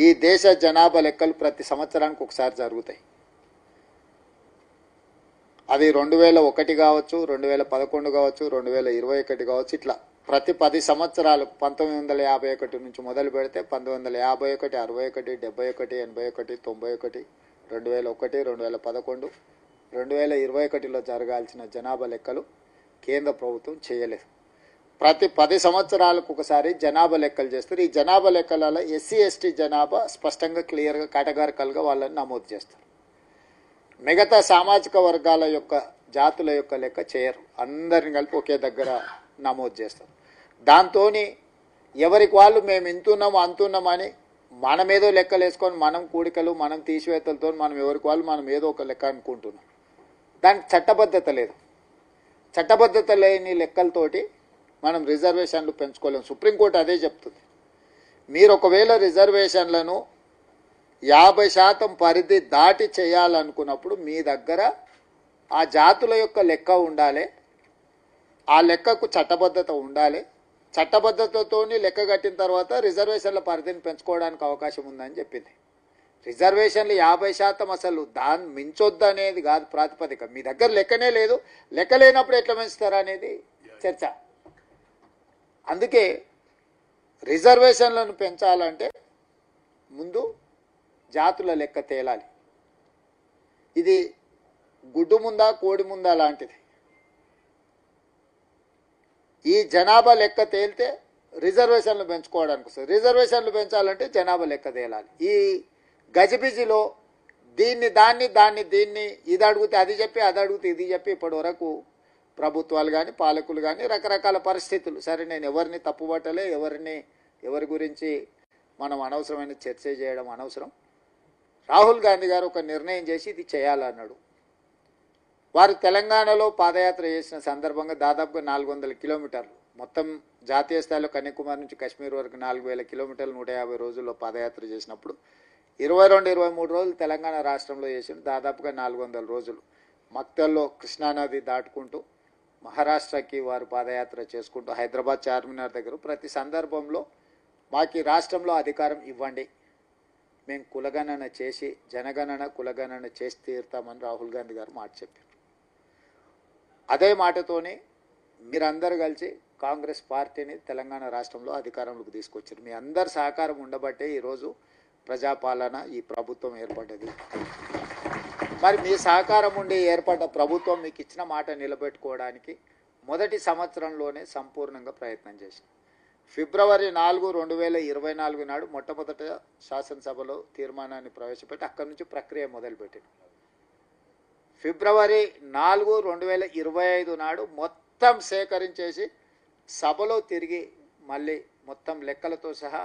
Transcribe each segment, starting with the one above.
ఈ దేశ జనాభా లెక్కలు ప్రతి సంవత్సరానికి ఒకసారి జరుగుతాయి. అది 2001 కావచ్చు, 2011 కావచ్చు, 2021 కావచ్చు. ఇట్లా ప్రతి 10 సంవత్సరాలు 1951 నుంచి మొదలు పెడితే 1951, 61, 71, 81, 91, 2001, 2011, 2021లో జరగాల్సిన జనాభా లెక్కలు కేంద్ర ప్రభుత్వం చేయలేదు. ప్రతి 10 సంవత్సరాలకు ఒకసారి జనాభా లెక్కలు చేస్తారు. ఈ జనాభా లెక్కలలో ఎస్సీ ఎస్టీ జనాభా స్పష్టంగా క్లియర్గా కేటగారికల్గా వాళ్ళని నమోదు చేస్తారు. మిగతా సామాజిక వర్గాల యొక్క జాతుల యొక్క లెక్క చేయరు. అందరిని కలిపి ఒకే దగ్గర నమోదు చేస్తారు. దాంతో ఎవరికి వాళ్ళు మేము ఇంతున్నాము అంతున్నామని మనమేదో లెక్కలు వేసుకొని మనం కూడికలు మనం తీసివేతలతో మనం ఎవరికి వాళ్ళు మనం ఏదో ఒక లెక్క అనుకుంటున్నాం. దానికి చట్టబద్ధత లేదు. చట్టబద్ధత లేని లెక్కలతోటి మనం రిజర్వేషన్లు పెంచుకోలేము. సుప్రీంకోర్టు అదే చెప్తుంది. మీరు ఒకవేళ రిజర్వేషన్లను 50% పరిధి దాటి చేయాలనుకున్నప్పుడు మీ దగ్గర ఆ జాతుల యొక్క లెక్క ఉండాలి. ఆ లెక్కకు చట్టబద్ధత ఉండాలి. చట్టబద్ధతతో లెక్క కట్టిన తర్వాత రిజర్వేషన్ల పరిధిని పెంచుకోవడానికి అవకాశం ఉందని చెప్పింది. రిజర్వేషన్లు 50% అసలు దాన్ని మించొద్దు అనేది కాదు ప్రాతిపదిక. మీ దగ్గర లెక్కనే లేదు. లెక్క లేనప్పుడు ఎట్లా పెంచుతారా అనేది చర్చ. అందుకే రిజర్వేషన్లను పెంచాలంటే ముందు జాతుల లెక్క తేలాలి. ఇది గుడ్డు ముందా కోడి ముందా లాంటిది. ఈ జనాభా లెక్క తేలితే రిజర్వేషన్లు పెంచుకోవడానికి వస్తుంది. రిజర్వేషన్లు పెంచాలంటే జనాభా లెక్క తేలాలి. ఈ గజిబిజిలో దీన్ని దీన్ని ఇది అడిగితే అది చెప్పి అది అడిగితే ఇది చెప్పి ఇప్పటి వరకు ప్రభుత్వాలు కానీ పాలకులు కానీ రకరకాల పరిస్థితులు. సరే, నేను ఎవరిని తప్పుపట్టలే, ఎవరి గురించి మనం అనవసరమైన చర్చ చేయడం అనవసరం. రాహుల్ గాంధీ గారు ఒక నిర్ణయం చేసి ఇది చేయాలన్నాడు. వారు తెలంగాణలో పాదయాత్ర చేసిన సందర్భంగా దాదాపుగా 400 కిలోమీటర్లు, మొత్తం జాతీయ స్థాయిలో కన్యాకుమారి నుంచి కశ్మీర్ వరకు 4000 కిలోమీటర్లు 150 రోజుల్లో పాదయాత్ర చేసినప్పుడు 22-23 రోజులు తెలంగాణ రాష్ట్రంలో చేసిన దాదాపుగా 400 రోజులు మక్తల్లో కృష్ణానది దాటుకుంటూ మహారాష్ట్రకి వారు పాదయాత్ర చేసుకుంటూ హైదరాబాద్ చార్మినార్ దగ్గర ప్రతి సందర్భంలో మాకు రాష్ట్రంలో అధికారం ఇవ్వండి, మేము కులగణన చేసి జనగణన కులగణన చేసి తీరుతామని రాహుల్ గాంధీ గారు మాట చెప్పారు. అదే మాటతోనే మీరందరూ కలిసి కాంగ్రెస్ పార్టీని తెలంగాణ రాష్ట్రంలో అధికారంలోకి తీసుకొచ్చారు. మీ అందరి సహకారం ఉండబట్టే ఈరోజు ప్రజాపాలన ఈ ప్రభుత్వం ఏర్పడ్డది. మరి మీ సహకారం ఉండి ఏర్పడ్డ ప్రభుత్వం మీకు ఇచ్చిన మాట నిలబెట్టుకోవడానికి మొదటి సంవత్సరంలోనే సంపూర్ణంగా ప్రయత్నం చేసింది. ఫిబ్రవరి 4, 2024 నాడు మొట్టమొదట శాసనసభలో తీర్మానాన్ని ప్రవేశపెట్టి అక్కడి నుంచి ప్రక్రియ మొదలుపెట్టింది. ఫిబ్రవరి 4, 2025 నాడు మొత్తం సేకరించేసి సభలో తిరిగి మళ్ళీ మొత్తం లెక్కలతో సహా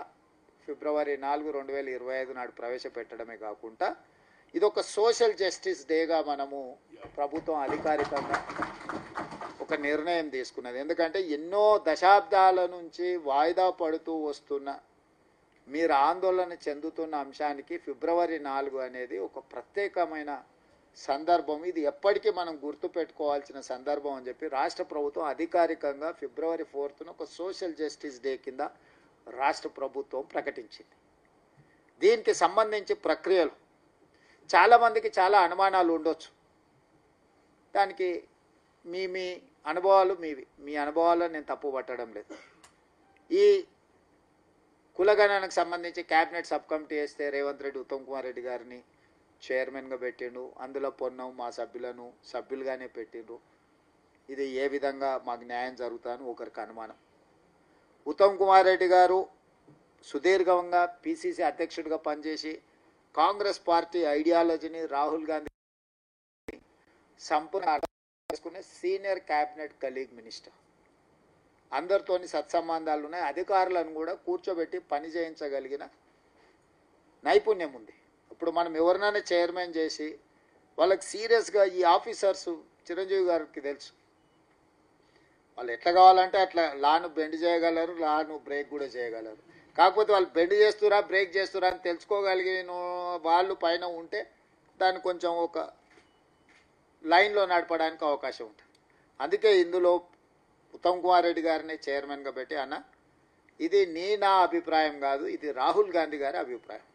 ఫిబ్రవరి 4, 2025 నాడు ప్రవేశపెట్టడమే కాకుండా ఇది ఒక సోషల్ జస్టిస్ డేగా మనము ప్రభుత్వం అధికారికంగా ఒక నిర్ణయం తీసుకున్నది. ఎందుకంటే ఎన్నో దశాబ్దాల నుంచి వాయిదా పడుతూ వస్తున్న మీరు ఆందోళన చెందుతున్న అంశానికి ఫిబ్రవరి 4 అనేది ఒక ప్రత్యేకమైన సందర్భం. ఇది ఎప్పటికీ మనం గుర్తుపెట్టుకోవాల్సిన సందర్భం అని చెప్పి రాష్ట్ర ప్రభుత్వం అధికారికంగా ఫిబ్రవరి 4న ఒక సోషల్ జస్టిస్ డే కింద రాష్ట్ర ప్రభుత్వం ప్రకటించింది. దీనికి సంబంధించి ప్రక్రియలు చాలామందికి చాలా అనుమానాలు ఉండొచ్చు. దానికి మీ అనుభవాలు మీ అనుభవాలను నేను తప్పు పట్టడం లేదు. ఈ కులగణనకు సంబంధించి క్యాబినెట్ సబ్ కమిటీ వేస్తే రేవంత్ రెడ్డి ఉత్తమ్ కుమార్ రెడ్డి గారిని చైర్మన్గా పెట్టిండు. అందులో పొన్నం మా సభ్యులను సభ్యులుగానే పెట్టిండ్రు. ఇది ఏ విధంగా మాకు న్యాయం జరుగుతుందని ఒకరికి అనుమానం. ఉత్తమ్ కుమార్ రెడ్డి గారు సుదీర్ఘంగా పిసిసి అధ్యక్షుడిగా పనిచేసి కాంగ్రెస్ పార్టీ ఐడియాలజీని రాహుల్ గాంధీ సంపూర్ణ చేసుకునే సీనియర్ క్యాబినెట్ కలీగ్ మినిస్టర్. అందరితోని సత్సంబంధాలు ఉన్నాయి. అధికారులను కూడా కూర్చోబెట్టి పని చేయించగలిగిన నైపుణ్యం ఉంది. ఇప్పుడు మనం ఎవరినైనా చైర్మన్ చేసి వాళ్ళకి సీరియస్గా ఈ ఆఫీసర్స్ చిరంజీవి గారికి తెలుసు, వాళ్ళు ఎట్లా కావాలంటే అట్లా లాను బెండ్ చేయగలరు, లాను బ్రేక్ కూడా చేయగలరు. కాకపోతే వాళ్ళు బెండ్ చేస్తురా బ్రేక్ చేస్తురా అని తెలుసుకోగలిగిన వాళ్ళు పైన ఉంటే దాన్ని కొంచెం ఒక లైన్లో నడపడానికి అవకాశం ఉంటుంది. అందుకే ఇందులో ఉత్తమ్ కుమార్ రెడ్డి గారిని చైర్మన్గా పెట్టి అన్న ఇది నా అభిప్రాయం కాదు, ఇది రాహుల్ గాంధీ గారి అభిప్రాయం.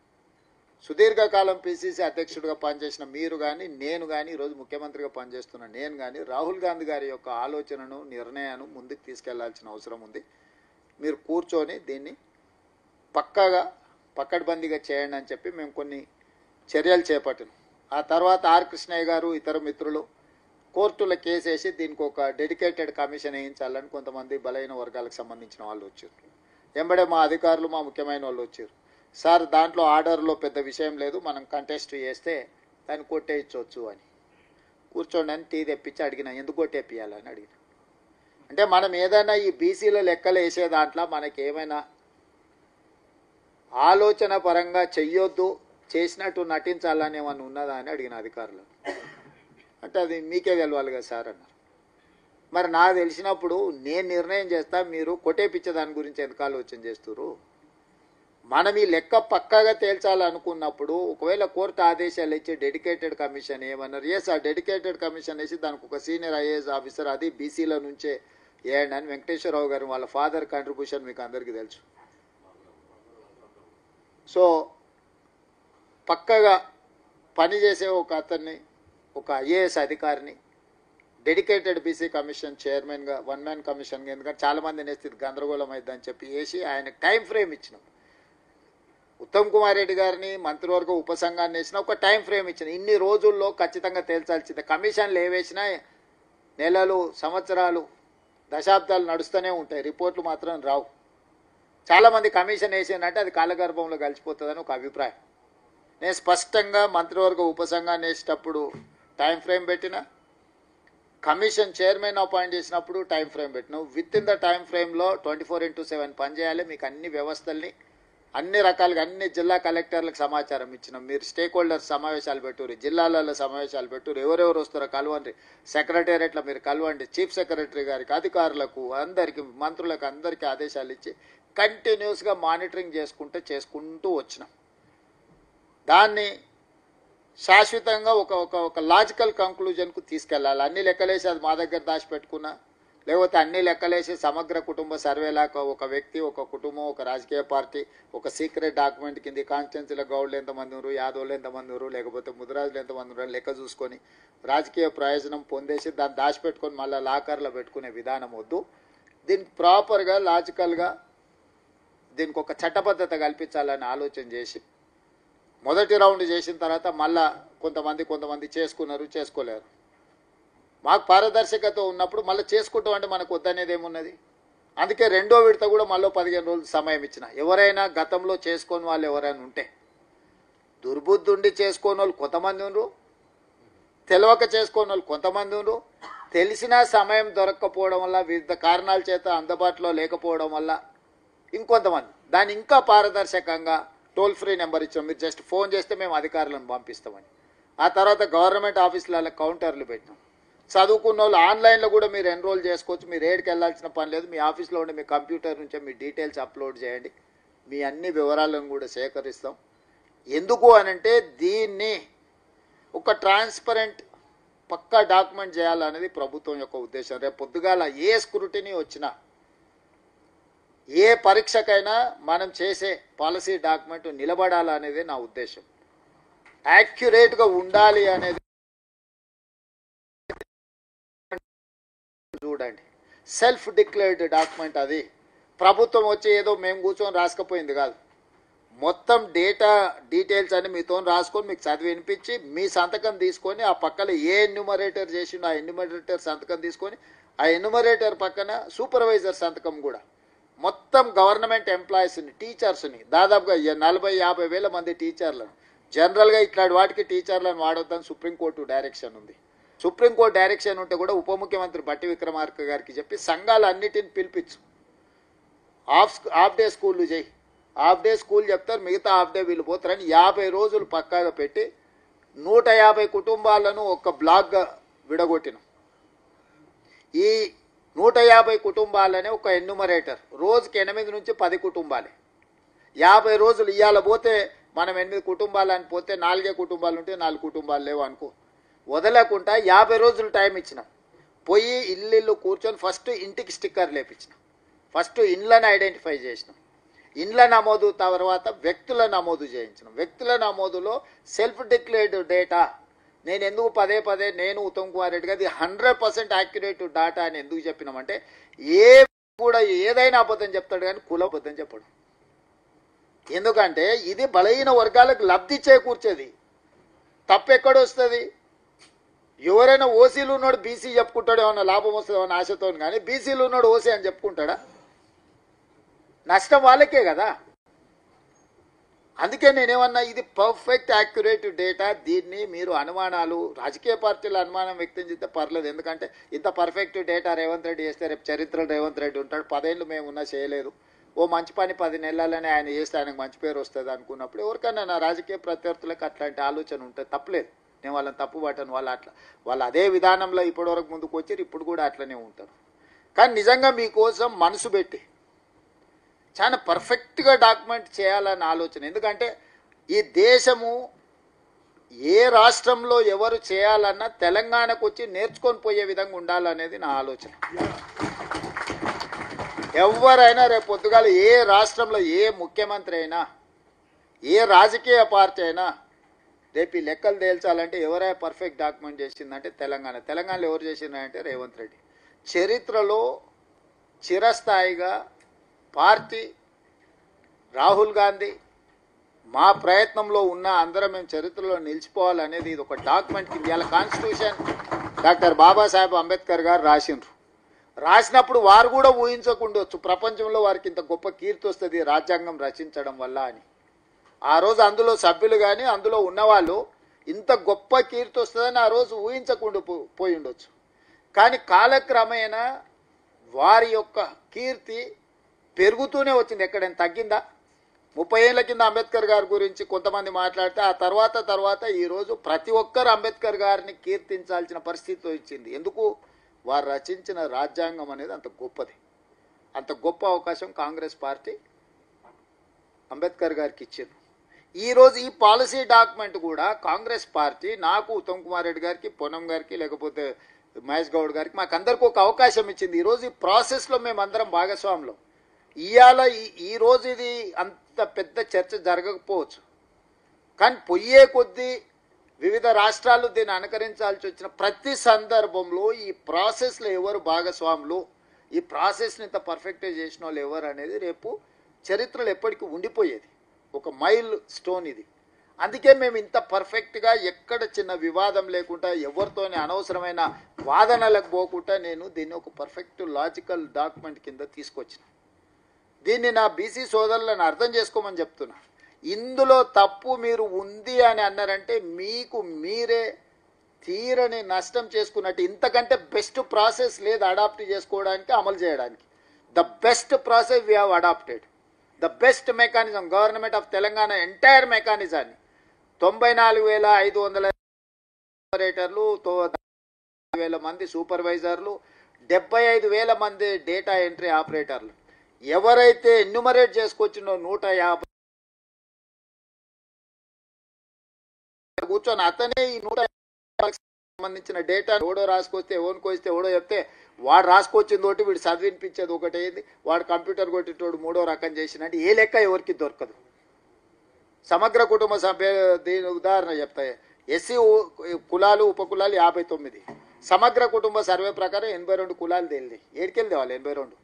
సుదీర్ఘకాలం పిసిసి అధ్యక్షుడిగా పనిచేసిన మీరు కానీ నేను కానీ ఈరోజు ముఖ్యమంత్రిగా పనిచేస్తున్న నేను కానీ రాహుల్ గాంధీ గారి యొక్క ఆలోచనను నిర్ణయాన్ని ముందుకు తీసుకెళ్లాల్సిన అవసరం ఉంది. మీరు కూర్చొని దీన్ని పక్కడ్బందీగా చేయండి అని చెప్పి మేము కొన్ని చర్యలు చేపట్టినాం. ఆ తర్వాత ఆర్ కృష్ణయ్య గారు ఇతర మిత్రులు కోర్టులో కేసేసి దీనికి ఒక డెడికేటెడ్ కమిషన్ వేయించాలని కొంతమంది బలైన వర్గాలకు సంబంధించిన వాళ్ళు వచ్చారు. వెంబడే మా అధికారులు మా ముఖ్యమైన వాళ్ళు వచ్చారు. సార్ దాంట్లో ఆర్డర్లో పెద్ద విషయం లేదు, మనం కంటెస్ట్ చేస్తే దాన్ని కొట్టేయచ్చు అని. కూర్చోండి అని టీ తెప్పించి అడిగిన, ఎందుకు కొట్టేపియాలని అడిగిన. అంటే మనం ఏదైనా ఈ బీసీలో లెక్కలు వేసే దాంట్లో మనకి ఏమైనా ఆలోచన పరంగా చెయ్యొద్దు, చేసినట్టు నటించాలని ఏమన్నా ఉన్నదా అని అడిగిన అధికారులు. అంటే అది మీకే తెలవాలి కదా సార్ అన్నారు. మరి నాకు తెలిసినప్పుడు నేను నిర్ణయం చేస్తా, మీరు కొట్టేపిచ్చే దాని గురించి ఎందుకు ఆలోచన చేస్తున్నారు? మనం ఈ లెక్క పక్కాగా తేల్చాలనుకున్నప్పుడు ఒకవేళ కోర్టు ఆదేశాలు ఇచ్చి డెడికేటెడ్ కమిషన్ ఏమన్నారు, ఎస్ ఆ డెడికేటెడ్ కమిషన్ వేసి దానికి ఒక సీనియర్ ఐఏఎస్ ఆఫీసర్ అది బీసీల నుంచే వేయండి అని వెంకటేశ్వరరావు గారు వాళ్ళ ఫాదర్ కంట్రిబ్యూషన్ మీకు అందరికీ తెలుసు. సో పక్కగా పనిచేసే ఒక అతన్ని, ఒక ఐఏఎస్ అధికారిని డెడికేటెడ్ బీసీ కమిషన్ చైర్మన్గా, వన్ మ్యాన్ కమిషన్గా, ఎందుకంటే చాలామంది నేస్తే గందరగోళం అవుతుందని చెప్పి వేసి ఆయనకు టైం ఫ్రేమ్ ఇచ్చినాం. ఉత్తమ్ కుమార్ రెడ్డి గారిని మంత్రివర్గ ఉపసంఘాన్ని వేసినా ఒక టైం ఫ్రేమ్ ఇచ్చిన, ఇన్ని రోజుల్లో ఖచ్చితంగా తేల్చాల్సిందే. కమిషన్లు ఏవేసినా నెలలు, సంవత్సరాలు, దశాబ్దాలు నడుస్తూనే ఉంటాయి, రిపోర్ట్లు మాత్రం రావు. చాలామంది కమిషన్ వేసిందంటే అది కాలగర్భంలో కలిసిపోతుందని ఒక అభిప్రాయం. నేను స్పష్టంగా మంత్రివర్గ ఉపసంఘాన్ని వేసేటప్పుడు టైం ఫ్రేమ్ పెట్టిన, కమిషన్ చైర్మన్ అపాయింట్ చేసినప్పుడు టైం ఫ్రేమ్ పెట్టినావు. విత్ ఇన్ ద టైం ఫ్రేమ్లో 24/7 పనిచేయాలి. మీకు అన్ని వ్యవస్థల్ని అన్ని రకాలుగా అన్ని జిల్లా కలెక్టర్లకు సమాచారం ఇచ్చినాం. మీరు స్టేక్ హోల్డర్స్ సమావేశాలు పెట్టుర్రి, జిల్లాలలో సమావేశాలు పెట్టుర్రి, ఎవరెవరు వస్తారో కలవండి, సెక్రటేరియట్లో మీరు కలవండి, చీఫ్ సెక్రటరీ గారికి, అధికారులకు, అందరికీ, మంత్రులకు అందరికీ ఆదేశాలు ఇచ్చి కంటిన్యూస్గా మానిటరింగ్ చేసుకుంటూ వచ్చినాం. దాన్ని శాశ్వతంగా ఒక లాజికల్ కంక్లూజన్కు తీసుకెళ్ళాలి. అన్ని లెక్కలేసి అది మా దగ్గర దాచిపెట్టుకున్నా, లేకపోతే అన్ని లెక్కలేసి సమగ్ర కుటుంబ సర్వేలాగా ఒక వ్యక్తి, ఒక కుటుంబం, ఒక రాజకీయ పార్టీ ఒక సీక్రెట్ డాక్యుమెంట్ కింద కాన్స్టిట్యున్సీలో గౌడ్లు ఎంతమంది ఉన్నారు, యాదవులు ఎంతమంది ఉన్నారు, లేకపోతే ముదిరాజులు ఎంతమంది ఉన్నారు లెక్క చూసుకొని రాజకీయ ప్రయోజనం పొందేసి దాన్ని దాచిపెట్టుకొని మళ్ళీ లాకర్లో పెట్టుకునే విధానం వద్దు. దీనికి ప్రాపర్గా లాజికల్గా దీనికి ఒక చట్టబద్ధత కల్పించాలని ఆలోచన చేసి మొదటి రౌండ్ చేసిన తర్వాత మళ్ళా కొంతమంది చేసుకున్నారు, చేసుకోలేరు. మాకు పారదర్శకత ఉన్నప్పుడు మళ్ళీ చేసుకుంటాం అంటే మనకు వద్దనేది ఏమున్నది. అందుకే రెండో విడత కూడా మళ్ళీ 15 రోజులు సమయం ఇచ్చిన. ఎవరైనా గతంలో చేసుకోని వాళ్ళు ఎవరైనా ఉంటే, దుర్బుద్ధి ఉండి చేసుకోని వాళ్ళు కొంతమంది ఉన్నారు, తెలియక చేసుకోని వాళ్ళు కొంతమంది ఉన్నారు, తెలిసిన సమయం దొరక్కపోవడం వల్ల, వివిధ కారణాల చేత అందుబాటులో లేకపోవడం వల్ల ఇంకొంతమంది. దాన్ని ఇంకా పారదర్శకంగా టోల్ ఫ్రీ నెంబర్ ఇచ్చాం, మీరు జస్ట్ ఫోన్ చేస్తే మేము అధికారులను పంపిస్తామని. ఆ తర్వాత గవర్నమెంట్ ఆఫీసులలో కౌంటర్లు పెట్టినాం. చదువుకున్న వాళ్ళు ఆన్లైన్లో కూడా మీరు ఎన్రోల్ చేసుకోవచ్చు, మీరు ఏడికి వెళ్ళాల్సిన పని లేదు. మీ ఆఫీస్లో ఉండే మీ కంప్యూటర్ నుంచే మీ డీటెయిల్స్ అప్లోడ్ చేయండి, మీ అన్ని వివరాలను కూడా సేకరిస్తాం. ఎందుకు అనంటే దీన్ని ఒక ట్రాన్స్పరెంట్ పక్కా డాక్యుమెంట్ చేయాలనేది ప్రభుత్వం యొక్క ఉద్దేశం. రేపు పొద్దుగాల ఏ స్క్రూటినీ వచ్చినా, ఏ పరీక్షకైనా మనం చేసే పాలసీ డాక్యుమెంట్ నిలబడాలనేది నా ఉద్దేశం. యాక్యురేట్గా ఉండాలి అనేది చూడండి. సెల్ఫ్ డిక్లేర్డ్ డాక్యుమెంట్ అది. ప్రభుత్వం వచ్చి ఏదో మేము కూర్చొని రాసుకపోయింది కాదు, మొత్తం డీటెయిల్స్ అన్ని మీతో రాసుకొని మీకు చదివి వినిపించి మీ సంతకం తీసుకొని ఆ పక్కన ఏ ఎన్యూమరేటర్ చేసిండో ఆ ఎన్యూమరేటర్ సంతకం తీసుకొని ఆ ఎన్యూమరేటర్ పక్కన సూపర్వైజర్ సంతకం కూడా, మొత్తం గవర్నమెంట్ ఎంప్లాయీస్ని, టీచర్స్ని, దాదాపుగా 40-50 వేల మంది టీచర్లను, జనరల్గా ఇట్లాంటి వాటికి టీచర్లను వాడొద్దని సుప్రీంకోర్టు డైరెక్షన్ ఉంది. సుప్రీంకోర్టు డైరెక్షన్ ఉంటే కూడా ఉప ముఖ్యమంత్రి బట్టి విక్రమార్క గారికి చెప్పి సంఘాలన్నిటిని పిలిపించు, హాఫ్ డే స్కూళ్ళు చేయి, హాఫ్ డే స్కూల్ చెప్తారు, మిగతా హాఫ్ డే వీళ్ళు పోతారని 50 రోజులు పక్కాగా పెట్టి 150 కుటుంబాలను ఒక బ్లాక్గా విడగొట్టిన. ఈ 150 కుటుంబాలనే ఒక ఎన్యూమరేటర్, రోజుకి 8 నుంచి 10 కుటుంబాలే. 50 రోజులు ఇవాళ పోతే మనం 8 కుటుంబాలు అని పోతే 4 కుటుంబాలు ఉంటే 4 కుటుంబాలు లేవు అనుకో, వదలకుండా 50 రోజులు టైం ఇచ్చినాం. పోయి ఇల్లు కూర్చొని ఫస్ట్ ఇంటికి స్టిక్కర్ లేపించినాం, ఫస్ట్ ఇండ్లను ఐడెంటిఫై చేసినాం. ఇండ్ల నమోదు తర్వాత వ్యక్తుల నమోదు చేయించడం. వ్యక్తుల నమోదులో సెల్ఫ్ డిక్లేర్డ్ డేటా నేను ఎందుకు పదే పదే నేను ఉత్తమ్ కుమార్ రెడ్డి గారు 100% యాక్యురేట్ డాటా అని ఎందుకు చెప్పినామంటే ఏ కూడా ఏదైనా అబద్ధం చెప్తాడు కానీ కుల అబద్ధం చెప్పడు. ఎందుకంటే ఇది బలహీన వర్గాలకు లబ్ధి చేకూర్చేది. తప్పు ఎక్కడొస్తుంది? ఎవరైనా ఓసీలు ఉన్నాడు బీసీ చెప్పుకుంటాడు ఏమన్నా లాభం వస్తుంది ఏమన్నా ఆశతో, కానీ బీసీలు ఉన్నాడు ఓసీ అని చెప్పుకుంటాడా? నష్టం వాళ్ళకే కదా. అందుకే నేనేమన్నా ఇది పర్ఫెక్ట్ యాక్యురేట్ డేటా. దీన్ని మీరు అనుమానాలు రాజకీయ పార్టీలు అనుమానం వ్యక్తం చేస్తే పర్లేదు, ఎందుకంటే ఇంత పర్ఫెక్ట్ డేటా రేవంత్ రెడ్డి చేస్తే రేపు చరిత్రలో రేవంత్ రెడ్డి ఉంటాడు. 10 ఏళ్ళు మేము ఉన్నా చేయలేదు, ఓ మంచి పని 10 నెలలనే ఆయన చేస్తే ఆయనకు మంచి పేరు వస్తుంది అనుకున్నప్పుడు ఎవరికైనా నా రాజకీయ ప్రత్యర్థులకు అట్లాంటి ఆలోచన ఉంటుంది, తప్పలేదు. నేను వాళ్ళని తప్పు పట్టను. వాళ్ళు అదే విధానంలో ఇప్పటివరకు ముందుకు వచ్చారు, ఇప్పుడు కూడా అట్లనే ఉంటారు. కానీ నిజంగా మీకోసం మనసు పెట్టి చాలా పర్ఫెక్ట్గా డాక్యుమెంట్ చేయాలని ఆలోచన. ఎందుకంటే ఈ దేశము ఏ రాష్ట్రంలో ఎవరు చేయాలన్నా తెలంగాణకు వచ్చి నేర్చుకొని పోయే విధంగా ఉండాలనేది నా ఆలోచన. ఎవరైనా రేపు పొద్దుగాల ఏ రాష్ట్రంలో ఏ ముఖ్యమంత్రి అయినా ఏ రాజకీయ పార్టీ అయినా రేపు ఈ లెక్కలు తేల్చాలంటే ఎవరైనా పర్ఫెక్ట్ డాక్యుమెంట్ చేసిందంటే తెలంగాణలో ఎవరు చేసిందంటే రేవంత్ రెడ్డి. చరిత్రలో చిరస్థాయిగా పార్టీ రాహుల్ గాంధీ మా ప్రయత్నంలో ఉన్న అందరం మేము చరిత్రలో నిలిచిపోవాలనేది ఇది ఒక డాక్యుమెంట్ కింద. ఇవాళ కాన్స్టిట్యూషన్ డాక్టర్ బాబాసాహెబ్ అంబేద్కర్ గారు రాసిండ్రు. రాసినప్పుడు వారు కూడా ఊహించకుండొచ్చు ప్రపంచంలో వారికి ఇంత గొప్ప కీర్తి వస్తుంది రాజ్యాంగం రచించడం వల్ల అని. ఆ రోజు అందులో సభ్యులు కానీ అందులో ఉన్నవాళ్ళు ఇంత గొప్ప కీర్తి వస్తుందని ఆ రోజు ఊహించకుండా పోయి ఉండొచ్చు. కానీ కాలక్రమేణా వారి యొక్క కీర్తి పెరుగుతూనే వచ్చింది, ఎక్కడైనా తగ్గిందా? 30 ఏళ్ల కింద అంబేద్కర్ గారి గురించి కొంతమంది మాట్లాడితే ఆ తర్వాత ఈరోజు ప్రతి ఒక్కరు అంబేద్కర్ గారిని కీర్తించాల్సిన పరిస్థితి వచ్చింది. ఎందుకు? వారు రచించిన రాజ్యాంగం అనేది అంత గొప్పది. అంత గొప్ప అవకాశం కాంగ్రెస్ పార్టీ అంబేద్కర్ గారికి ఇచ్చింది. ఈరోజు ఈ పాలసీ డాక్యుమెంట్ కూడా కాంగ్రెస్ పార్టీ నాకు, ఉత్తమ్ కుమార్ రెడ్డి గారికి, పొన్నం గారికి, లేకపోతే మహేష్ గౌడ్ గారికి, మాకందరికి ఒక అవకాశం ఇచ్చింది. ఈరోజు ఈ ప్రాసెస్లో మేమందరం భాగస్వాములు. ఇవాళ ఈరోజు ఇది అంత పెద్ద చర్చ జరగకపోవచ్చు, కానీ పొయ్యే కొద్దీ వివిధ రాష్ట్రాలు దీన్ని అనుకరించాల్సి వచ్చిన ప్రతి సందర్భంలో ఈ ప్రాసెస్లో ఎవరు భాగస్వాములు, ఈ ప్రాసెస్ని ఇంత పర్ఫెక్ట్గా చేసిన వాళ్ళు ఎవరు అనేది రేపు చరిత్రలో ఎప్పటికీ ఉండిపోయేది. ఒక మైల్ స్టోన్ ఇది. అందుకే మేము ఇంత పర్ఫెక్ట్గా ఎక్కడ చిన్న వివాదం లేకుండా ఎవరితోనే అనవసరమైన వాదనలకు పోకుండా నేను దీన్ని ఒక పర్ఫెక్ట్ లాజికల్ డాక్యుమెంట్ కింద తీసుకొచ్చిన. దీన్ని నా బీసీ సోదరులను అర్థం చేసుకోమని చెప్తున్నా. ఇందులో తప్పు మీరు ఉంది అని అన్నారంటే మీకు మీరే తీరని నష్టం చేసుకున్నట్టు. ఇంతకంటే బెస్ట్ ప్రాసెస్ లేదు అడాప్ట్ చేసుకోవడానికి, అమలు చేయడానికి. The best process we have adopted, the best mechanism. Government of Telangana entire మెకానిజాన్ని 94,500 ఆపరేటర్లు, 9,000 మంది సూపర్వైజర్లు, 75,000 మంది డేటా ఎంట్రీ ఆపరేటర్లు, ఎవరైతే ఎన్యూమరేట్ చేసుకొచ్చినో 150 కూర్చొని అతనే ఈ 150 సంబంధించిన డేటా ఎవడో రాసుకొస్తే ఎవరికొస్తే ఎవడో చెప్తే వాడు రాసుకొచ్చింది ఒకటి, వీడు చదివినిపించేది ఒకటి అయింది, వాడు కంప్యూటర్ కొట్టేటోడు 3వ రకం చేసినట్టు ఏ లెక్క ఎవరికి దొరకదు. సమగ్ర కుటుంబ సభ్య దీని ఉదాహరణ చెప్తాయి. ఎస్సీ కులాలు ఉపకులాలు 59. సమగ్ర కుటుంబ సర్వే ప్రకారం 82 కులాలు తేలింది. ఏడికెళ్ళి తేవాలి 82?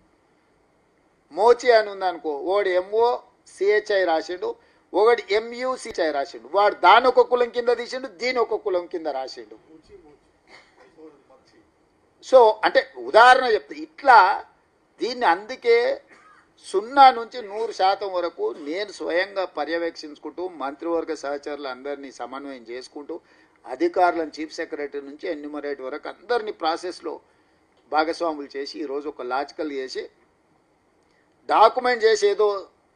మోచి అని ఉందనుకో, ఒకటి MO CHI రాసిండు, ఒకటి MU CHI రాసిండు. వాడు దాని ఒక కులం కింద తీసిండు, దీని ఒక కులం కింద రాసిండు. సో అంటే ఉదాహరణ చెప్తా. ఇట్లా దీన్ని అందుకే 0 నుంచి 100% వరకు నేను స్వయంగా పర్యవేక్షించుకుంటూ మంత్రివర్గ సహచరులు అందరినీ సమన్వయం చేసుకుంటూ అధికారులను చీఫ్ సెక్రటరీ నుంచి ఎన్యూమరేట్ వరకు అందరినీ ప్రాసెస్లో భాగస్వాములు చేసి ఈరోజు ఒక లాజికల్ చేసి డాక్యుమెంట్ చేసి ఏదో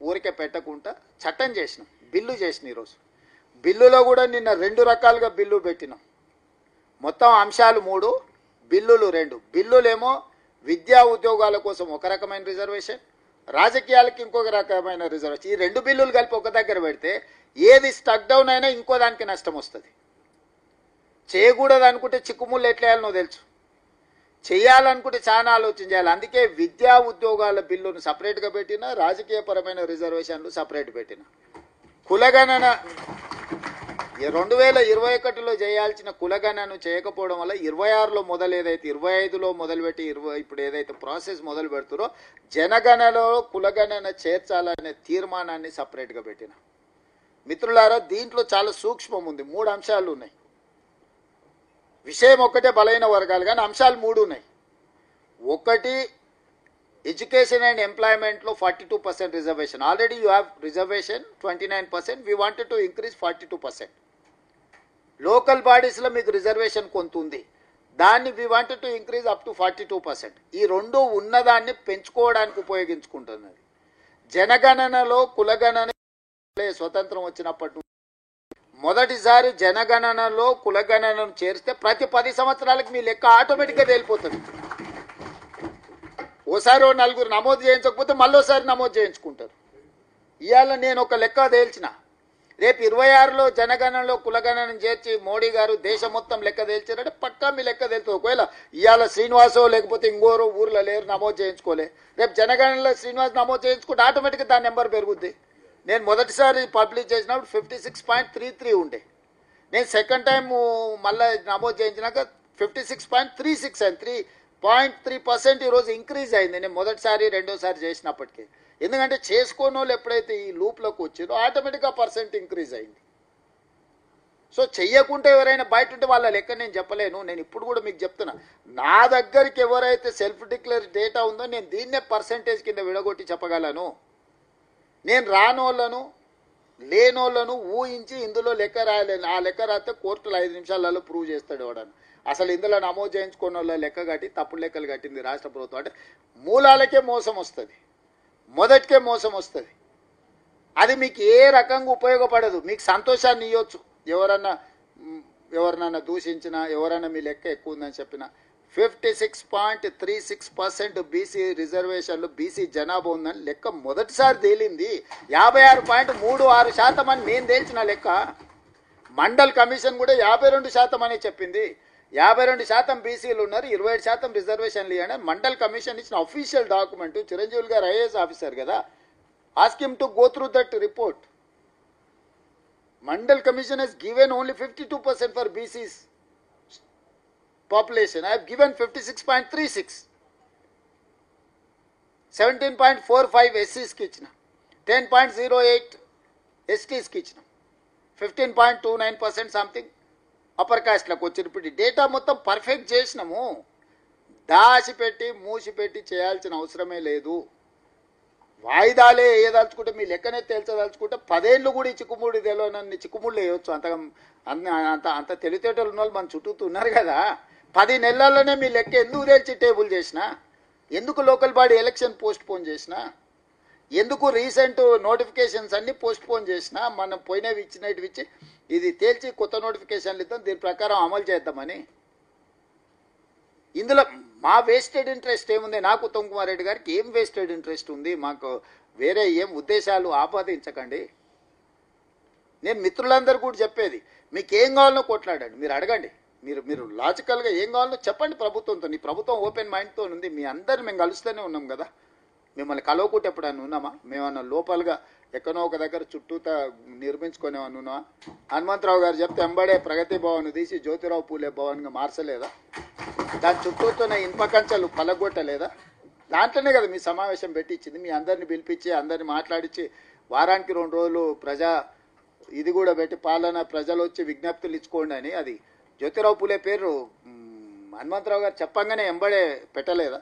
ఊరికే పెట్టకుండా చట్టం చేసినాం, బిల్లు చేసినాం. ఈరోజు బిల్లులో కూడా నిన్న 2 రకాలుగా బిల్లు పెట్టినాం. మొత్తం అంశాలు 3, బిల్లులు 2. బిల్లులేమో విద్యా ఉద్యోగాల కోసం ఒక రకమైన రిజర్వేషన్, రాజకీయాలకి ఇంకొక రకమైన రిజర్వేషన్. ఈ 2 బిల్లులు కలిపి ఒక దగ్గర పెడితే ఏది స్టక్ డౌన్ అయినా ఇంకో దానికి నష్టం వస్తుంది. చేయకూడదు అనుకుంటే చిక్కుముళ్ళు ఎట్లా వేయాలనో తెలుసు. చేయాలనుకుంటే చాలా ఆలోచన చేయాలి. అందుకే విద్యా ఉద్యోగాల బిల్లును సపరేట్గా పెట్టిన, రాజకీయపరమైన రిజర్వేషన్లు సపరేట్ పెట్టిన. కులగణన 2021లో చేయాల్సిన కులగణను చేయకపోవడం వల్ల 26లో మొదలు ఏదైతే 25లో మొదలుపెట్టి ఇప్పుడు ఏదైతే ప్రాసెస్ మొదలు పెడుతారో జనగణనలో కులగణన చేర్చాలనే తీర్మానాన్ని సపరేట్గా పెట్టిన. మిత్రులారా, దీంట్లో చాలా సూక్ష్మం ఉంది. 3 అంశాలు ఉన్నాయి. విషయం ఒక్కటే బలైన వర్గాలు, కానీ అంశాలు 3 ఉన్నాయి. ఒకటి, ఎడ్యుకేషన్ అండ్ ఎంప్లాయ్మెంట్లో 42% reservation. Already you have reservation 29%. We wanted to increase 42%. Local బాడీస్లో మీకు రిజర్వేషన్ కొంత ఉంది, దాన్ని we wanted to increase up to 42%. ఈ రెండు ఉన్నదాన్ని పెంచుకోవడానికి ఉపయోగించుకుంటున్నది. జనగణనలో కులగణన స్వతంత్రం వచ్చినప్పటి నుండి మొదటిసారి జనగణనలో కులగణనను చేరిస్తే ప్రతి 10 సంవత్సరాలకు మీ లెక్క ఆటోమేటిక్గా తేలిపోతుంది. ఓసారి 4 నమోదు చేయించకపోతే మళ్ళీసారి నమోదు చేయించుకుంటారు. ఇవాళ నేను ఒక లెక్క తేల్చిన, రేపు 26లో జనగణనలో కులగణన చేర్చి మోడీ గారు దేశం మొత్తం లెక్క తేల్చారంటే పక్కా మీ లెక్క తేలుతుంది. ఒకవేళ ఇవాళ శ్రీనివాసో లేకపోతే ఇంకోరో ఊర్లో లేరు నమోదు చేయించుకోలే, రేపు జనగణనలో శ్రీనివాస్ నమోదు చేయించుకుంటే ఆటోమేటిక్గా దాని నెంబర్ పెరుగుద్ది. నేను మొదటిసారి పబ్లిష్ చేసినప్పుడు 56.33 ఉండే, నేను సెకండ్ టైం మళ్ళీ నమోదు చేయించినాక 56.36 అయింది. 3.3% ఈరోజు ఇంక్రీజ్ అయింది నేను మొదటిసారి రెండోసారి చేసినప్పటికీ. ఎందుకంటే చేసుకోని వాళ్ళు ఎప్పుడైతే ఈ లూప్లోకి వచ్చారో ఆటోమేటిక్గా పర్సెంట్ ఇంక్రీజ్ అయింది. సో చెయ్యకుంటే ఎవరైనా బయట ఉంటే వాళ్ళ లెక్క నేను చెప్పలేను. నేను ఇప్పుడు కూడా మీకు చెప్తున్నా, నా దగ్గరికి ఎవరైతే సెల్ఫ్ డిక్లేర్ డేటా ఉందో నేను దీన్నే పర్సెంటేజ్ కింద విడగొట్టి చెప్పగలను. నేను రానోళ్ళను లేనోళ్ళను ఊహించి ఇందులో లెక్క రాయలేను. ఆ లెక్క రాస్తే కోర్టులో 5 నిమిషాలలో ప్రూవ్ చేస్తాడు ఎవడని. అసలు ఇందులో నమోదు చేయించుకున్న వాళ్ళ లెక్క కట్టి తప్పుడు లెక్కలు కట్టింది రాష్ట్ర ప్రభుత్వం. అంటే మూలాలకే మోసం వస్తుంది, మొదటికే మోసం వస్తుంది. అది మీకు ఏ రకంగా ఉపయోగపడదు. మీకు సంతోషాన్ని ఇవ్వచ్చు, ఎవరినన్నా దూషించినా, ఎవరైనా మీ లెక్క ఎక్కువ ఉందని చెప్పినా. 56.36% బీసీ రిజర్వేషన్లు బీసీ జనాభా ఉందని లెక్క మొదటిసారి తేలింది. 56.36% అని నేను తేల్చిన లెక్క. మండల్ కమిషన్ కూడా 52% అని చెప్పింది. 52% బీసీలు ఉన్నారు, 27% రిజర్వేషన్లు ఇవ్వండి. మండల్ కమిషన్ ఇచ్చిన అఫీషియల్ డాక్యుమెంట్. చిరంజీవి గారు ఐఏఎస్ ఆఫీసర్ కదా, ask him to go through that report. Mandal commission has given only 52% for BCs population. I have given 56.36, 17.45 SCs కి ఇచ్చిన, 10.08 STs కి ఇచ్చిన, 15.29% సంథింగ్ అప్పర్ కాస్ట్లకు వచ్చిన. ఇప్పుడు డేటా మొత్తం పర్ఫెక్ట్ చేసినాము. దాచిపెట్టి మూసిపెట్టి చేయాల్సిన అవసరమే లేదు. వాయిదాలే వేయదలుచుకుంటే మీ లెక్కనే తేల్చదలుచుకుంటే 10 ఏళ్ళు కూడా ఈ చిక్కుముడి తెలియనన్ని చిక్కుముళ్ళు వేయవచ్చు. అంత తెలివితేటలు ఉన్న వాళ్ళు మన చుట్టూ ఉన్నారు కదా. 10 నెలల్లోనే మీ లెక్క ఎందుకు తేల్చి టేబుల్ చేసినా, ఎందుకు local body election post phone చేసినా, ఎందుకు రీసెంట్ నోటిఫికేషన్స్ అన్ని పోస్ట్ పోన్ చేసినా, మనం పోయినవి ఇచ్చినవి ఇచ్చి ఇది తేల్చి కొత్త నోటిఫికేషన్లు ఇద్దాం, దీని ప్రకారం అమలు చేద్దామని. ఇందులో మా వేస్టెడ్ ఇంట్రెస్ట్ ఏముంది? నాకు ఉత్తమ్ కుమార్ రెడ్డి గారికి ఏం వేస్టెడ్ ఇంట్రెస్ట్ ఉంది? మాకు వేరే ఏం ఉద్దేశాలు ఆపాదించకండి. నేను మిత్రులందరూ కూడా చెప్పేది, మీకు ఏం కావాలనో కొట్లాడండి, మీరు అడగండి, మీరు లాజికల్గా ఏం కావాలో చెప్పండి ప్రభుత్వంతో. నీ ప్రభుత్వం ఓపెన్ మైండ్తో ఉంది. మీ అందరు మేము కలుస్తూనే ఉన్నాం కదా, మిమ్మల్ని కలవకుంటే ఎప్పుడన్నా ఉన్నామా? మేమన్నా లోపలగా ఎక్కడో ఒక దగ్గర చుట్టూతా నిర్మించుకునేమన్నా ఉన్నామా? హనుమంతరావు గారు చెప్తే ఎంబడే ప్రగతి భవన్ తీసి జ్యోతిరావు పూలే భవన్గా మార్చలేదా? దాని చుట్టూతోనే ఇనుప కంచెలు పలగొట్టలేదా? దాంట్లోనే కదా మీ సమావేశం పెట్టించింది. మీ అందరిని పిలిపించి అందరిని మాట్లాడించి వారానికి 2 రోజులు ఇది కూడా పెట్టి పాలన ప్రజలు వచ్చి విజ్ఞప్తులు ఇచ్చుకోండి అని. అది జ్యోతిరావు పూలే పేరు హనుమంతరావు గారు చెప్పంగానే ఎంబడే పెట్టలేదా?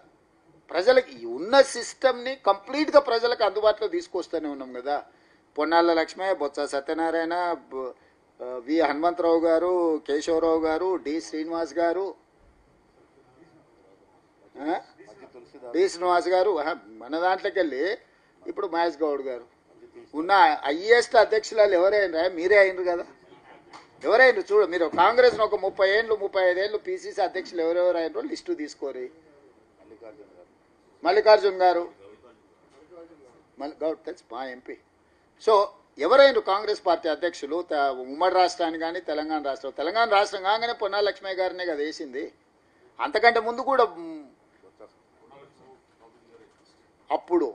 ప్రజలకి ఉన్న సిస్టమ్ని కంప్లీట్గా ప్రజలకు అందుబాటులో తీసుకొస్తూనే ఉన్నాం కదా. పొన్నాళ్ళ లక్ష్మే, బొత్స సత్యనారాయణ, వి హనుమంతరావు గారు, కేశవరావు గారు, డి శ్రీనివాస్ గారు, మన దాంట్లోకి వెళ్ళి ఇప్పుడు మహేష్ గౌడ్ గారు ఉన్న హైయెస్ట్ అధ్యక్షులు ఎవరైనా మీరే అయినరు కదా. ఎవరైనా చూడు, మీరు కాంగ్రెస్ ఒక 30 ఏళ్ళు 35 ఏళ్ళు పీసీసీ అధ్యక్షులు ఎవరెవరు అయినరో లిస్టు తీసుకోరు. మల్లికార్జున్ గారు, గౌడ్ తెలుసు మా ఎంపీ. సో ఎవరైనా కాంగ్రెస్ పార్టీ అధ్యక్షులు ఉమ్మడి రాష్ట్రాన్ని కానీ తెలంగాణ రాష్ట్రం కాగానే పొన్నాల లక్ష్మయ్య గారినే కదా వేసింది. అంతకంటే ముందు కూడా అప్పుడు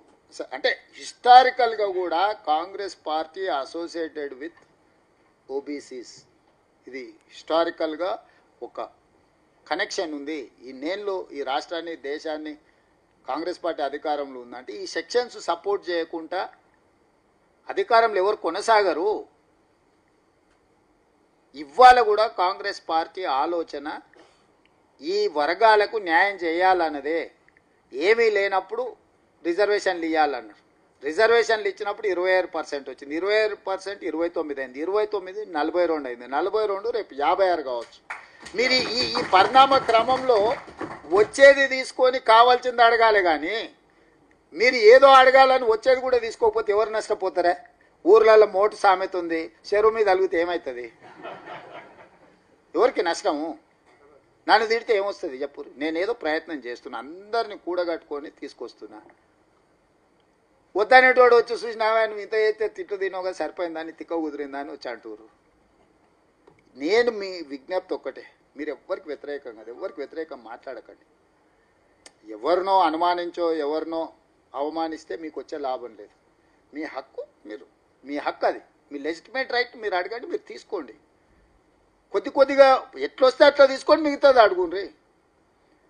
అంటే హిస్టారికల్గా కూడా Congress party associated with OBCs, ఇది హిస్టారికల్గా ఒక కనెక్షన్ ఉంది. ఈ నేళ్ళు ఈ రాష్ట్రాన్ని దేశాన్ని కాంగ్రెస్ పార్టీ అధికారంలో ఉందంటే ఈ సెక్షన్స్ సపోర్ట్ చేయకుండా అధికారంలో ఎవరు కొనసాగరు. ఇవాళ కూడా కాంగ్రెస్ పార్టీ ఆలోచన ఈ వర్గాలకు న్యాయం చేయాలన్నదే. ఏమీ లేనప్పుడు రిజర్వేషన్లు ఇవ్వాలన్నారు. రిజర్వేషన్లు ఇచ్చినప్పుడు 26% వచ్చింది, 26% 29 అయింది, 29 42 అయింది, 42 రేపు 56 కావచ్చు. మీరు ఈ పరిణామ క్రమంలో వచ్చేది తీసుకొని కావాల్సింది అడగాలి. కానీ మీరు ఏదో అడగాలని వచ్చేది కూడా తీసుకోకపోతే ఎవరు నష్టపోతారా? ఊర్లలో మోటు సామెత ఉంది, చెరువు మీద అలిగితే ఏమవుతుంది? ఎవరికి నష్టము? నన్ను తిడితే ఏమొస్తుంది చెప్పు? నేనేదో ప్రయత్నం చేస్తున్నా, అందరిని కూడగట్టుకొని తీసుకొస్తున్నా. వద్దనేటోడు వచ్చి చూసినావా నువ్వు ఇంత అయితే తిట్లు తినోగా సరిపోయిందని తిక్క కుదిరిందని వచ్చి అంటూరు. నేను మీ విజ్ఞప్తి ఒక్కటే, మీరు ఎవరికి వ్యతిరేకం కాదు, ఎవరికి వ్యతిరేకం మాట్లాడకండి. ఎవరినో అనుమానించో ఎవరినో అవమానిస్తే మీకు వచ్చే లాభం లేదు. మీ హక్కు, మీ హక్కు అది, మీ లెజిటిమేట్ రైట్ మీరు అడగండి, మీరు తీసుకోండి. కొద్దిగా ఎట్లొస్తే అట్లా తీసుకొని మిగతాది అడుగుండ్రి.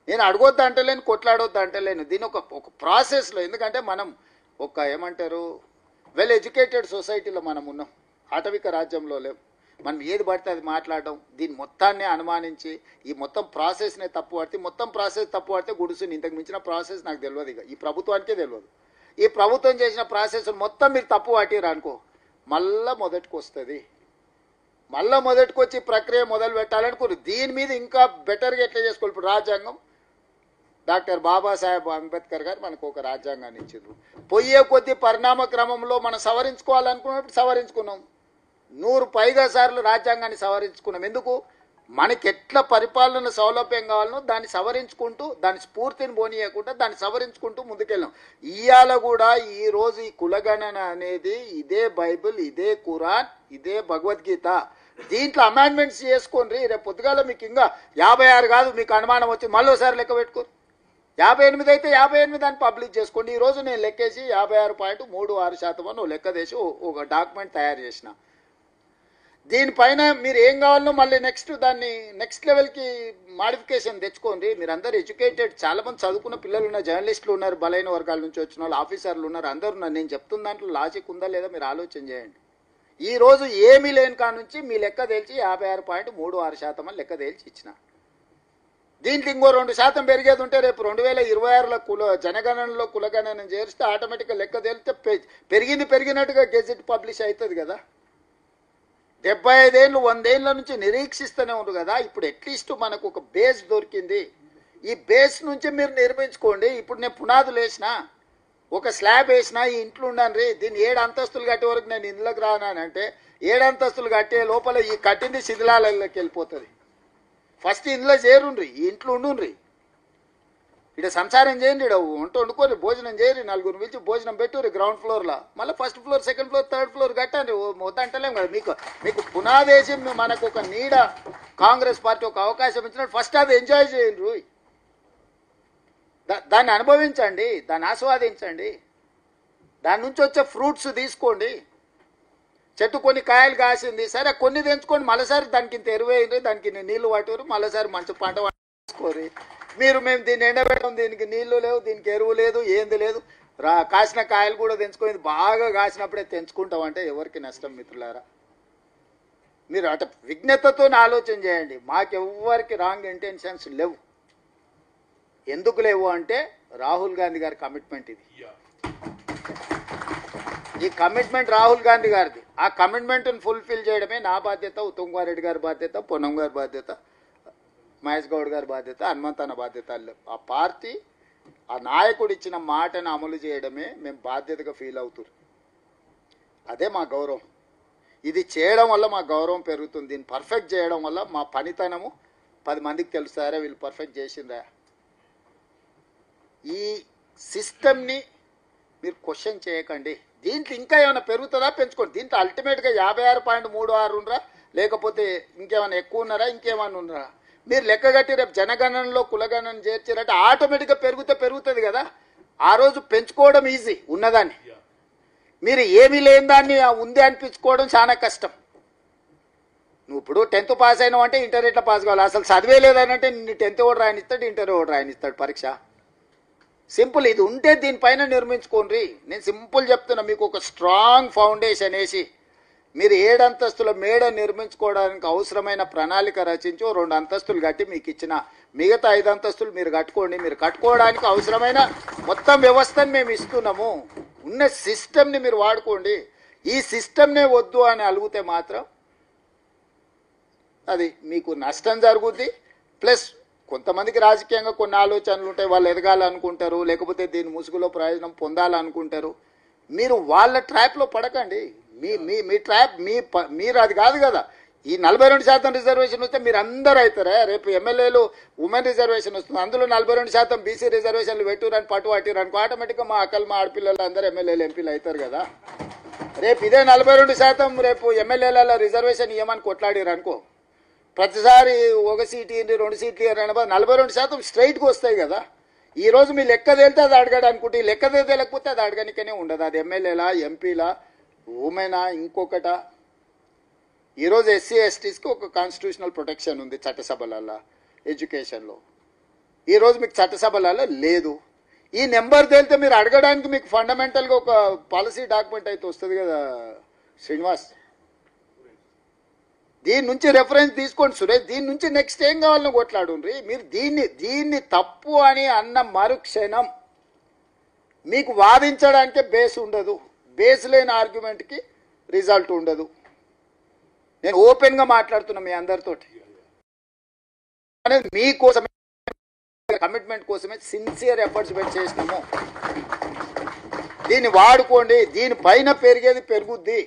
నేను అడగొద్దు అంటలేను, కొట్లాడొద్దు అంటలేను. దీని ఒక ప్రాసెస్లో, ఎందుకంటే మనం ఒక ఏమంటారు వెల్ ఎడ్యుకేటెడ్ సొసైటీలో మనం ఉన్నాం, ఆటవిక రాజ్యంలో లేవు. మనం ఏది పడితే అది మాట్లాడడం, దీని మొత్తాన్ని అనుమానించి ఈ మొత్తం ప్రాసెస్నే తప్పు పడితే, మొత్తం ప్రాసెస్ తప్పు పడితే గుడుసుని ఇంతకు మించిన ప్రాసెస్ నాకు తెలియదు. ఇక ఈ ప్రభుత్వానికే తెలియదు. ఈ ప్రభుత్వం చేసిన ప్రాసెస్ మొత్తం మీరు తప్పు పట్టిరు అనుకో, మళ్ళా మొదటికి వస్తుంది. మళ్ళా మొదటికి వచ్చి ప్రక్రియ మొదలు పెట్టాలనుకోరు. దీని మీద ఇంకా బెటర్గా ఎట్లా చేసుకోవాలి? ఇప్పుడు రాజ్యాంగం, డాక్టర్ బాబాసాహెబ్ అంబేద్కర్ గారు మనకు ఒక రాజ్యాంగాన్ని ఇచ్చిండ్రు. పోయే కొద్ది పరిణామ క్రమంలో మనం సవరించుకోవాలనుకున్నప్పుడు సవరించుకున్నాం. 100 పైగా సార్లు రాజ్యాంగాన్ని సవరించుకున్నాం. ఎందుకు? మనకి ఎట్లా పరిపాలన సౌలభ్యం కావాలనో దాన్ని సవరించుకుంటూ, దాని స్ఫూర్తిని పోనీయకుండా దాన్ని సవరించుకుంటూ ముందుకెళ్ళాం. ఇవాళ కూడా ఈరోజు ఈ కులగణన అనేది ఇదే బైబిల్, ఇదే ఖురాన్, ఇదే భగవద్గీత. దీంట్లో అమెండ్మెంట్స్ చేసుకోండి. రేపు పొద్దుగాల మీకు ఇంకా 56 కాదు, మీకు అనుమానం వచ్చి మళ్ళీసారి లెక్క పెట్టుకోరు. 58 అయితే 58 అని పబ్లిష్ చేసుకోండి. ఈరోజు నేను లెక్కేసి 56.36% అని లెక్క చేసి ఒక డాక్యుమెంట్ తయారు చేసిన. దీనిపైన మీరు ఏం కావాలనో మళ్ళీ దాన్ని నెక్స్ట్ లెవెల్కి మాడిఫికేషన్ తెచ్చుకోండి. మీరు అందరు ఎడ్యుకేటెడ్, చాలామంది చదువుకున్న పిల్లలు ఉన్నారు, జర్నలిస్టులు ఉన్నారు, బలైన వర్గాల నుంచి వచ్చిన వాళ్ళు, ఆఫీసర్లు ఉన్నారు, అందరు ఉన్నారు. నేను చెప్తున్న దాంట్లో లాజిక్ ఉందా లేదా మీరు ఆలోచన చేయండి. ఈరోజు ఏమీ లేని కాడ నుంచి మీ లెక్క తేల్చి 56.36% అని లెక్క తేల్చి ఇచ్చిన. దీంట్లో ఇంకో 2% పెరిగేది ఉంటే రేపు 2026లో జనగణనలో కులగణన చేరిస్తే ఆటోమేటిక్గా లెక్క తేలితే పెరిగినట్టుగా గెజెట్ పబ్లిష్ అవుతుంది కదా. 75 ఏళ్ళు 100 ఏళ్ళ నుంచి నిరీక్షిస్తూనే ఉండరు కదా. ఇప్పుడు అట్లీస్ట్ మనకు ఒక బేస్ దొరికింది. ఈ బేస్ నుంచి మీరు నిర్మించుకోండి. ఇప్పుడు నేను పునాదులు వేసిన, ఒక స్లాబ్ వేసిన, ఈ ఇంట్లో ఉన్నాను. దీన్ని 7 అంతస్తులు కట్టే వరకు నేను ఇంట్లోకి రానంటే 7 అంతస్తులు కట్టే లోపల ఈ కట్టింది శిథిలాలలోకి వెళ్ళిపోతుంది. ఫస్ట్ ఇంట్లో చేరుండ్రి, ఈ ఇంట్లో ఉండుండ్రి, ఇక్కడ సంసారం చేయండి, ఇక్కడ వంట వండుకొని భోజనం చేయరు, 4 పిలిచి భోజనం పెట్టుర్రి గ్రౌండ్ ఫ్లోర్లో. మళ్ళీ first floor, second floor, third floor కట్టండి. వద్దంటలేం కదా. మీకు పునాదేశి మనకు ఒక నీడ కాంగ్రెస్ పార్టీ ఒక అవకాశం ఇచ్చినట్టు ఫస్ట్ అది ఎంజాయ్ చేయండి, దాన్ని అనుభవించండి, దాన్ని ఆస్వాదించండి, దాని నుంచి వచ్చే ఫ్రూట్స్ తీసుకోండి. చెట్టు కొన్ని కాయలు కాసింది, సరే కొన్ని తెంచుకోండి, మళ్ళీసారి దానికి ఇంత ఎరువు వేయండి, దానికి నీళ్లు పట్టుకోరు, మళ్ళీసారి మంచి పంట పండించుకోరు. మేము దీన్ని ఎండబెట్టాం, దీనికి నీళ్లు లేవు, దీనికి ఎరువు లేదు, ఏంది లేదు, కాసిన కాయలు కూడా తెంచుకోయింది, బాగా కాసినప్పుడే తెంచుకుంటాం అంటే ఎవరికి నష్టం మిత్రులారా? మీరు అట విజ్ఞతతో ఆలోచన చేయండి. మాకెవ్వరికి రాంగ్ ఇంటెన్షన్స్ లేవు. ఎందుకు లేవు అంటే రాహుల్ గాంధీ గారి కమిట్మెంట్ ఇది. ఈ కమిట్మెంట్ రాహుల్ గాంధీ గారిది. ఆ కమిట్మెంట్ను ఫుల్ఫిల్ చేయడమే నా బాధ్యత, ఉత్తమ్ కుమార్ రెడ్డి గారి బాధ్యత, పొన్నం గారి బాధ్యత, మహేష్ గౌడ్ గారి బాధ్యత, హనుమంతన్న బాధ్యత. ఆ పార్టీ, ఆ నాయకుడు ఇచ్చిన మాటను అమలు చేయడమే మేము బాధ్యతగా ఫీల్ అవుతున్నారు. అదే మా గౌరవం. ఇది చేయడం వల్ల మా గౌరవం పెరుగుతుంది. దీన్ని పర్ఫెక్ట్ చేయడం వల్ల మా పనితనము 10 మందికి తెలుస్తారా, వీళ్ళు పర్ఫెక్ట్ చేసిందా. ఈ సిస్టమ్ని మీరు క్వశ్చన్ చేయకండి. దీంట్లో ఇంకా ఏమైనా పెరుగుతుందా, పెంచుకోండి. దీంట్లో అల్టిమేట్గా 56.36 ఉండరా, లేకపోతే ఇంకేమైనా ఎక్కువ ఉన్నారా, ఇంకేమైనా ఉన్నారా? మీరు లెక్కగట్టి రేపు జనగణనలో కులగణన చేర్చారంటే ఆటోమేటిక్గా పెరుగుతుంది కదా. ఆ రోజు పెంచుకోవడం ఈజీ ఉన్నదాన్ని, మీరు ఏమీ లేని దాన్ని ఉంది అనిపించుకోవడం చాలా కష్టం. నువ్వు ఇప్పుడు 10th పాస్ అయినావు అంటే ఇంటర్ ఎట్లా పాస్ కావాలి, అసలు చదివే లేదనంటే నీ 10th ఓడి రాయనిస్తాడు, ఇంటర్ ఓడి రాయనిస్తాడు పరీక్ష. సింపుల్. ఇది ఉంటే దీనిపైన నిర్మించుకోండి. నేను సింపుల్ చెప్తున్నా, మీకు ఒక స్ట్రాంగ్ ఫౌండేషన్ వేసి మీరు 7 అంతస్తుల మేడ నిర్మించుకోవడానికి అవసరమైన ప్రణాళిక రచించి 2 అంతస్తులు కట్టి మీకు ఇచ్చిన మిగతా 5 అంతస్తులు మీరు కట్టుకోండి. మీరు కట్టుకోవడానికి అవసరమైన మొత్తం వ్యవస్థను మేము ఇస్తున్నాము. ఉన్న సిస్టమ్ని మీరు వాడుకోండి. ఈ సిస్టమ్నే వద్దు అని అలిగితే మాత్రం అది మీకు నష్టం జరుగుద్ది. ప్లస్ కొంతమందికి రాజకీయంగా కొన్ని ఆలోచనలు ఉంటాయి, వాళ్ళు ఎదగాలనుకుంటారు, లేకపోతే దీని ముసుగులో ప్రయోజనం పొందాలనుకుంటారు. మీరు వాళ్ళ ట్రాప్లో పడకండి. మీ ట్రాప్ మీరు అది కాదు కదా. ఈ 42% రిజర్వేషన్ వస్తే మీరు అందరూ అవుతారా? రేపు ఎమ్మెల్యేలు ఉమెన్ రిజర్వేషన్ వస్తుంది, అందులో 42% బీసీ రిజర్వేషన్లు పెట్టురని పట్టిరు అనుకో, ఆటోమేటిక్గా మా అక్కలు మా ఆడపిల్లలు అందరూ ఎమ్మెల్యేలు ఎంపీలు అవుతారు కదా. రేపు ఇదే 42% రేపు ఎమ్మెల్యేల రిజర్వేషన్ ఇవ్వమని కొట్లాడిరు అనుకో, ప్రతిసారి ఒక సీటు 2 సీట్లు 42% స్ట్రైట్గా వస్తాయి కదా. ఈరోజు మీ లెక్క తేలితే అది అడగాడు అనుకుంటే, ఈ లెక్క తేలేకపోతే అది అడగనికనే ఉండదు. అది ఎమ్మెల్యేలా, ఎంపీలా, ఉమెనా, ఇంకొకట. ఈరోజు ఎస్సీ ఎస్టీస్కి ఒక కాన్స్టిట్యూషనల్ ప్రొటెక్షన్ ఉంది చట్టసభలలో, ఎడ్యుకేషన్లో. ఈరోజు మీకు చట్టసభలలో లేదు. ఈ నెంబర్ తేలితే మీరు అడగడానికి మీకు ఫండమెంటల్గా ఒక పాలసీ డాక్యుమెంట్ అయితే వస్తుంది కదా శ్రీనివాస్. దీని నుంచి రెఫరెన్స్ తీసుకోండి సురేష్. దీని నుంచి నెక్స్ట్ ఏం కావాలని కొట్లాడుండ్రి. మీరు దీన్ని తప్పు అని అన్న మరుక్షణం మీకు వాదించడానికే బేస్ ఉండదు. బేస్ లేని ఆర్గ్యుమెంట్కి రిజల్ట్ ఉండదు. నేను ఓపెన్గా మాట్లాడుతున్నా మీ అందరితోటి. అనేది మీకోసమే, కమిట్మెంట్ కోసమే సిన్సియర్ ఎఫర్ట్స్ పెట్టి చేసినాము. దీన్ని వాడుకోండి. దీనిపైన పెరిగేది పెరుగుద్ది.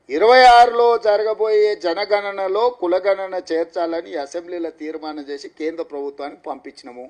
26లో జరగబోయే జనగణనలో కులగణన చేర్చాలని అసెంబ్లీలో తీర్మానం చేసి కేంద్ర ప్రభుత్వానికి పంపించినాము.